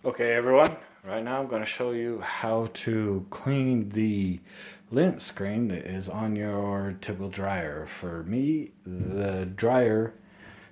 Okay everyone, right now I'm going to show you how to clean the lint screen that is on your typical dryer. For me, the dryer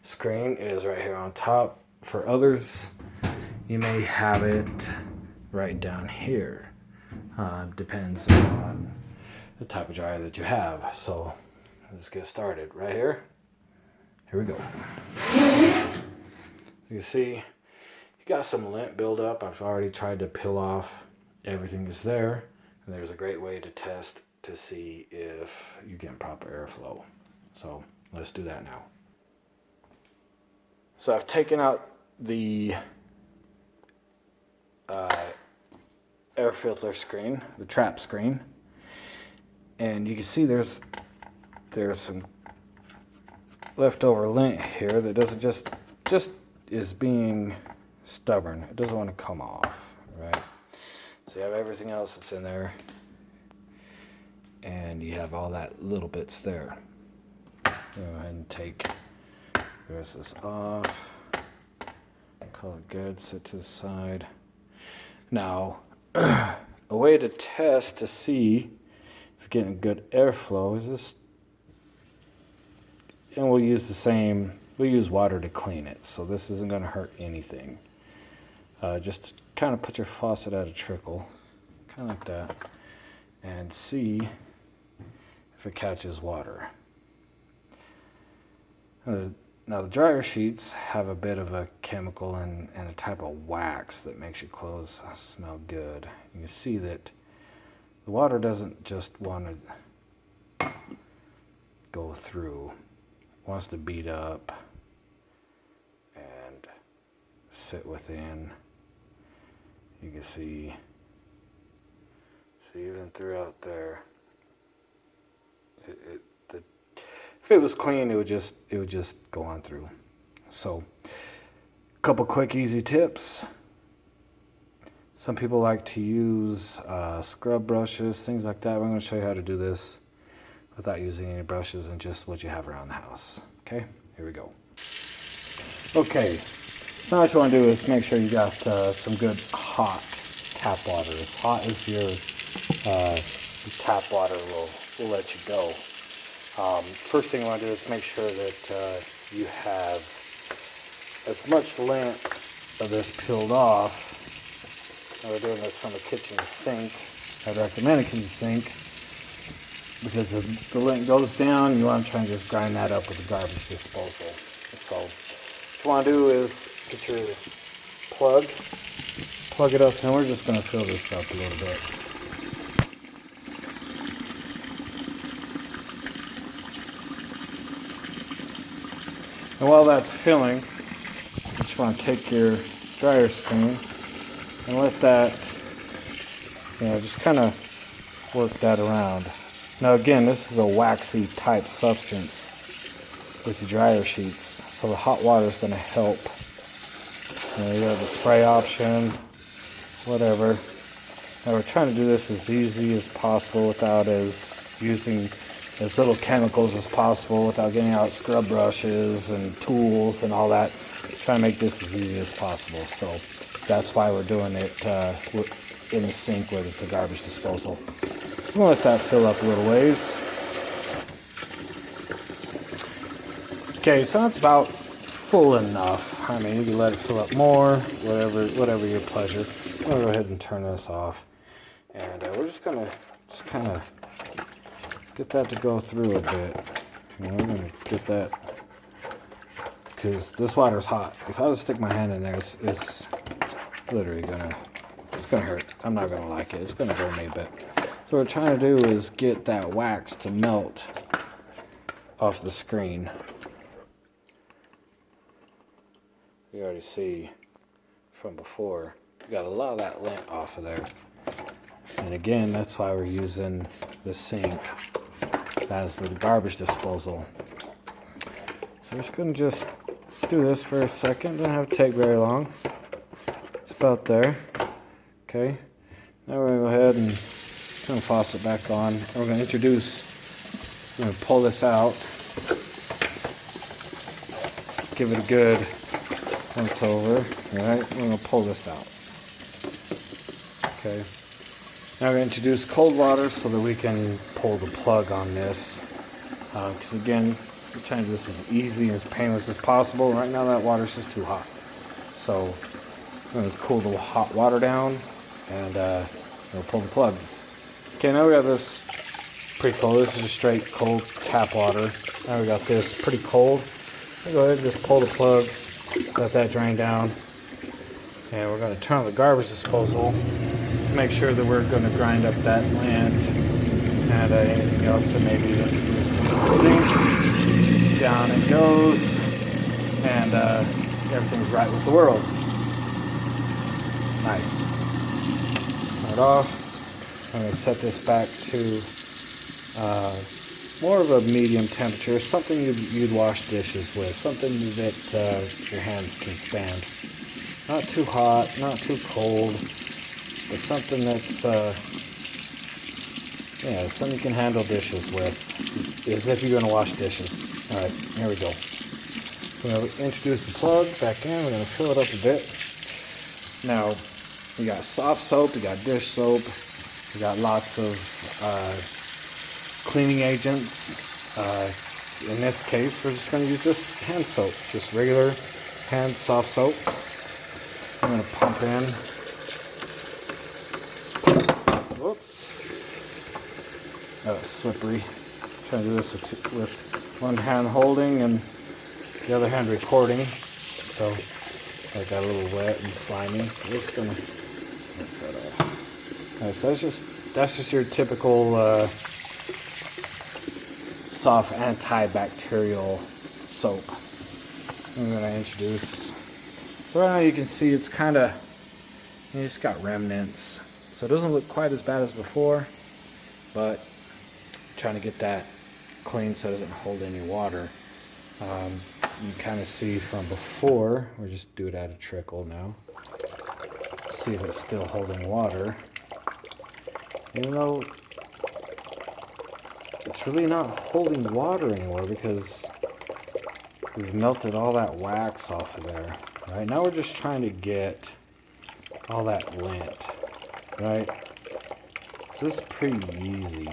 screen is right here on top. For others, you may have it right down here. Depends on the type of dryer that you have. So let's get started right here. Here we go. You see, got some lint buildup. I've already tried to peel off everything that's there, and there's a great way to test to see if you're getting proper airflow. So let's do that now. So I've taken out the air filter screen, the trap screen, and you can see there's some leftover lint here that doesn't just is being stubborn. It doesn't want to come off, right? So you have everything else that's in there, and you have all that little bits there. Go ahead and take the rest of this off. Call it good. Set to the side. Now, a way to test to see if you're getting good airflow is this, and we'll use water to clean it, so this isn't going to hurt anything. Just kind of put your faucet at a trickle, kind of like that, and see if it catches water. Now the dryer sheets have a bit of a chemical and a type of wax that makes your clothes smell good. You can see that the water doesn't just want to go through. It wants to beat up and sit within. You can see even throughout there, if it was clean, it would just go on through. So, a couple quick easy tips. Some people like to use scrub brushes, things like that. I'm going to show you how to do this without using any brushes and just what you have around the house. Okay, here we go. Okay. Now what you want to do is make sure you got some good hot tap water. As hot as your tap water will let you go. First thing you want to do is make sure that you have as much lint of this peeled off. Now we're doing this from a kitchen sink. I'd recommend a kitchen sink because if the lint goes down, you want to try and just grind that up with a garbage disposal. So what you want to do is get your plug it up, and we're just going to fill this up a little bit. And while that's filling, you just want to take your dryer screen and let that, just kind of work that around. Now again, this is a waxy type substance with your dryer sheets, so the hot water is going to help. You have the spray option, whatever. Now we're trying to do this as easy as possible without using as little chemicals as possible, without getting out scrub brushes and tools and all that. Try to make this as easy as possible. So that's why we're doing it in the sink where there's the garbage disposal. I'm gonna let that fill up a little ways. Okay, so that's about full enough. I mean, you can let it fill up more, whatever your pleasure. I'm gonna go ahead and turn this off, and we're just kind of get that to go through a bit. We're gonna get that because this water's hot. If I was to stick my hand in there, it's literally gonna hurt. I'm not gonna like it. It's gonna burn me a bit. So what we're trying to do is get that wax to melt off the screen. You already see from before, you got a lot of that lint off of there. And again, that's why we're using the sink as the garbage disposal. So we're just going to just do this for a second. Doesn't have to take very long. It's about there. Okay. Now we're going to go ahead and turn the faucet back on. And we're going to pull this out. Give it a good once over. Alright, we're going to pull this out. Okay. Now we're going to introduce cold water so that we can pull the plug on this. Because again, we're trying to do this as easy and as painless as possible. Right now that water's just too hot. So I'm going to cool the hot water down and we'll pull the plug. Okay, now we got this pretty cold. This is just straight cold tap water. Now we got this pretty cold. We'll go ahead and just pull the plug, let that drain down. And we're going to turn on the garbage disposal to make sure that we're going to grind up that lint and anything else that maybe is used to the sink. Down it goes, and everything's right with the world. Nice. Turn it off. I'm going to set this back to more of a medium temperature, something you'd wash dishes with, something that your hands can stand. Not too hot, not too cold, but something that's, something you can handle dishes with, as if you're going to wash dishes. All right, here we go. We're going to introduce the plug back in. We're going to fill it up a bit. Now, we got soft soap, we got dish soap, we got lots of cleaning agents. In this case, we're just going to use just hand soap, just regular hand soft soap. I'm going to pump in. Whoops. That was slippery. Trying to do this with one hand holding and the other hand recording. So I got a little wet and slimy. So it's going to rinse that off. Alright, so that's just your typical soft antibacterial soap. I'm going to introduce. So right now you can see it's kind of, it's got remnants. So it doesn't look quite as bad as before, but I'm trying to get that clean so it doesn't hold any water. You kind of see from before, we'll just do it at a trickle now. See if it's still holding water. Even though it's really not holding water anymore because we've melted all that wax off of there. Right now we're just trying to get all that lint, right? So this is pretty easy.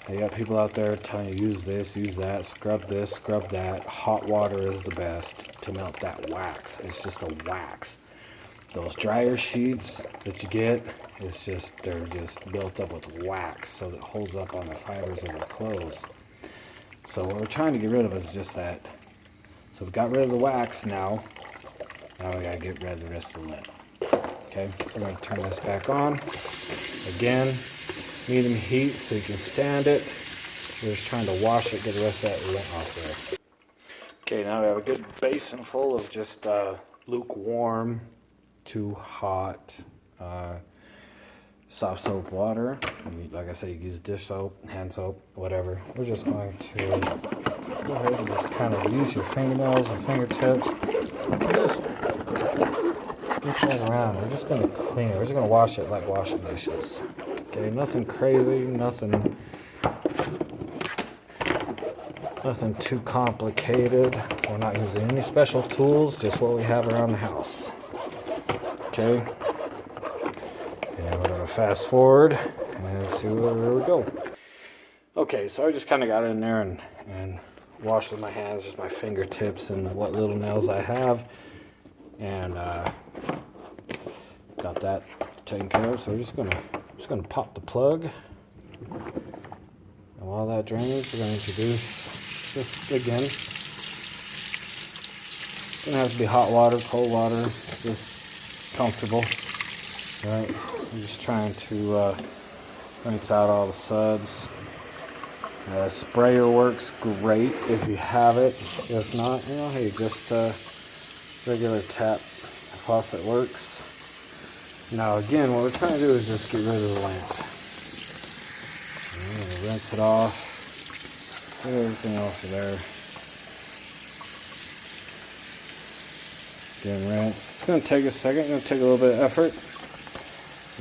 You got people out there telling you use this, use that, scrub this, scrub that. Hot water is the best to melt that wax. It's just a wax. Those dryer sheets that you get, they're just built up with wax so that it holds up on the fibers of your clothes. So what we're trying to get rid of is just that. So we've got rid of the wax now. Now we gotta get rid of the rest of the lint. Okay, so we're gonna turn this back on. Again, medium heat so you can stand it. We're just trying to wash it, get the rest of that lint off there. Okay, now we have a good basin full of just lukewarm to hot soft soap water. Like I said, you use dish soap, hand soap, whatever. We're just going to go ahead and just kind of use your fingernails and fingertips. Just get that around. We're just going to clean it. We're just going to wash it like washing dishes. Okay, nothing crazy, nothing too complicated. We're not using any special tools, just what we have around the house. Okay, and we're going to fast forward and see where we go. Okay, so I just kind of got in there and washed with my hands, just my fingertips and what little nails I have, and got that taken care of. So we're just gonna pop the plug, and while that drains, we're gonna introduce this again. It's gonna have to be hot water, cold water, just comfortable. Right? I'm just trying to rinse out all the suds. Sprayer works great if you have it. If not, hey, just regular tap faucet works. Now again, what we're trying to do is just get rid of the lint. Rinse it off. Get everything off of there. Again, rinse. It's going to take a second. It's going to take a little bit of effort.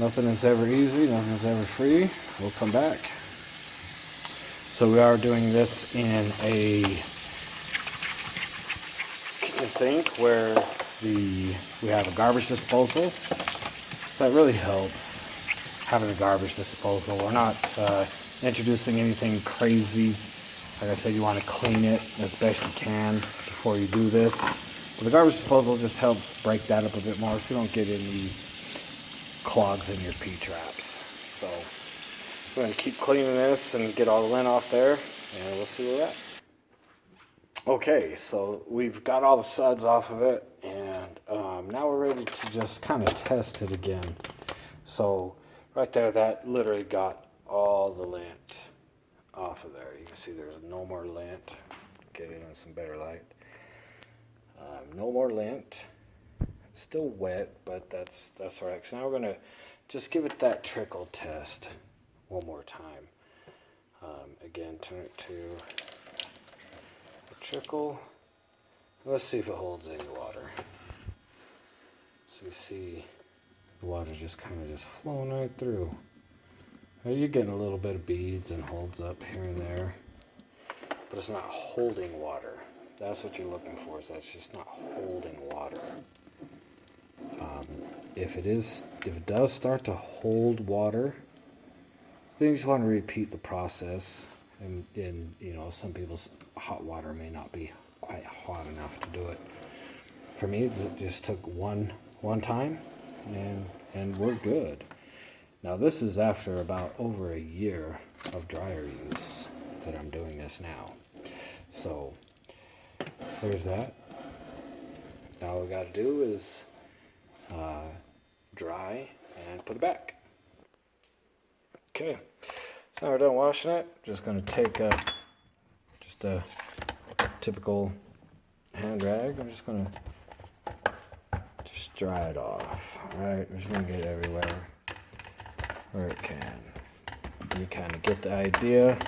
Nothing is ever easy. Nothing is ever free. We'll come back. So we are doing this in a kitchen sink where we have a garbage disposal. So it really helps having a garbage disposal. We're not introducing anything crazy. Like I said, you want to clean it as best you can before you do this. But the garbage disposal just helps break that up a bit more so you don't get any clogs in your P-traps. So we're going to keep cleaning this and get all the lint off there, and we'll see where we're at. Okay, so we've got all the suds off of it, and now we're ready to just kind of test it again. So right there, that literally got all the lint off of there. You can see there's no more lint. Get it in some better light. No more lint. Still wet, but that's all right. So now we're gonna just give it that trickle test one more time. Again, turn it to the trickle. Let's see if it holds any water. So you see the water just kind of just flowing right through. Now you're getting a little bit of beads and holds up here and there, but it's not holding water. That's what you're looking for, is that's just not holding water. If it does start to hold water, then you just want to repeat the process. And you know, some people's hot water may not be quite hot enough to do it. For me, it just took one time, and we're good. Now this is after about over a year of dryer use that I'm doing this now. So there's that. Now all we got to do is dry and put it back. Okay, so now we're done washing it. Just going to take just a typical hand rag. I'm just going to just dry it off. All right, we're just going to get it everywhere where it can. You kind of get the idea.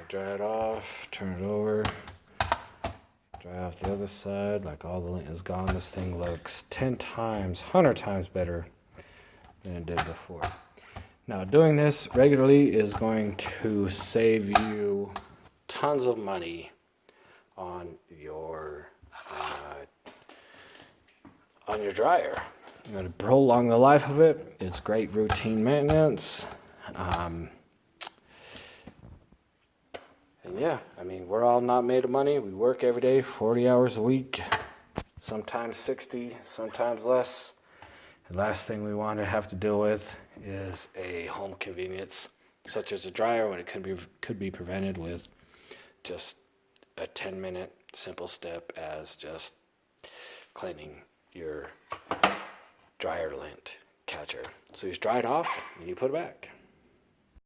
Dry it off, turn it over, dry off the other side. Like all the lint is gone. This thing looks 10 times, 100 times better than it did before. Now doing this regularly is going to save you tons of money on your dryer. You're going to prolong the life of it. It's great routine maintenance. And yeah, I mean, we're all not made of money. We work every day, 40 hours a week, sometimes 60, sometimes less. The last thing we want to have to deal with is a home convenience such as a dryer, when it could be prevented with just a 10-minute simple step as just cleaning your dryer lint catcher. So you just dry it off and you put it back.